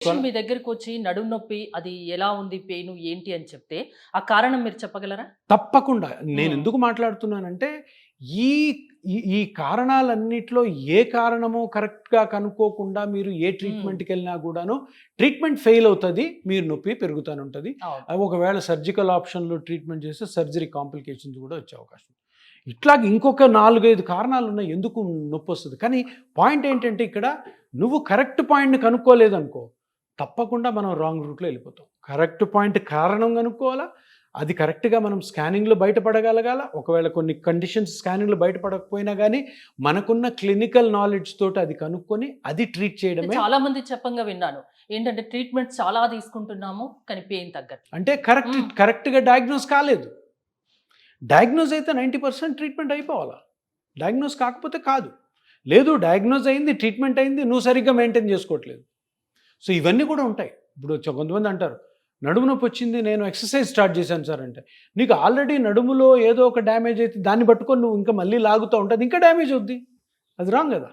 మీ దగ్గరికి వచ్చి నడుము నొప్పి అది ఎలా ఉంది పెయిన్ ఏంటి అని చెప్తే ఆ కారణం మీరు చెప్పగలరా? తప్పకుండా. నేను ఎందుకు మాట్లాడుతున్నానంటే ఈ ఈ కారణాలన్నిట్లో ఏ కారణమో కరెక్ట్‌గా కనుక్కోకుండా మీరు ఏ ట్రీట్మెంట్‌కి వెళ్ళినా కూడాను ట్రీట్మెంట్ ఫెయిల్ అవుతుంది, మీరు నొప్పి పెరుగుతూనే ఉంటుంది. ఒకవేళ సర్జికల్ ఆప్షన్లో ట్రీట్మెంట్ చేస్తే సర్జరీ కాంప్లికేషన్స్ కూడా వచ్చే అవకాశం. ఇట్లాగ ఇంకొక 4-5 కారణాలు ఉన్నాయి ఎందుకు నొప్పి వస్తుంది. కానీ పాయింట్ ఏంటంటే ఇక్కడ నువ్వు కరెక్ట్ పాయింట్ని కనుక్కోలేదనుకో తప్పకుండా మనం రాంగ్ రూట్లో వెళ్ళిపోతాం. కరెక్ట్ పాయింట్ కారణం కనుక్కోవాలా, అది కరెక్ట్గా మనం స్కానింగ్లో బయటపడగలగాల. ఒకవేళ కొన్ని కండిషన్స్ స్కానింగ్లో బయటపడకపోయినా కానీ మనకున్న క్లినికల్ నాలెడ్జ్ తోటి అది కనుక్కొని అది ట్రీట్ చేయడమే. చాలా మంది చెప్పంగా విన్నాను ఏంటంటే ట్రీట్మెంట్ చాలా తీసుకుంటున్నాము కానీ పెయిన్ తగ్గదు అంటే కరెక్ట్గా డయాగ్నోస్ కాలేదు. డయాగ్నోజ్ అయితే 90% ట్రీట్మెంట్ అయిపోవాలా, డయాగ్నోస్ కాకపోతే కాదు. లేదు డయాగ్నోజ్ అయింది, ట్రీట్మెంట్ అయింది, నువ్వు సరిగ్గా మెయింటైన్ చేసుకోవట్లేదు. సో ఇవన్నీ కూడా ఉంటాయి. ఇప్పుడు కొంతమంది అంటారు నడుము నొప్పి వచ్చింది, నేను ఎక్సర్సైజ్ స్టార్ట్ చేశాను సార్ అంటే, నీకు ఆల్రెడీ నడుములో ఏదో ఒక డ్యామేజ్ అయితే దాన్ని పట్టుకొని నువ్వు ఇంకా మళ్ళీ లాగుతూ ఉంటుంది, ఇంకా డ్యామేజ్ అవుద్ది. అది రాంగ్ కదా.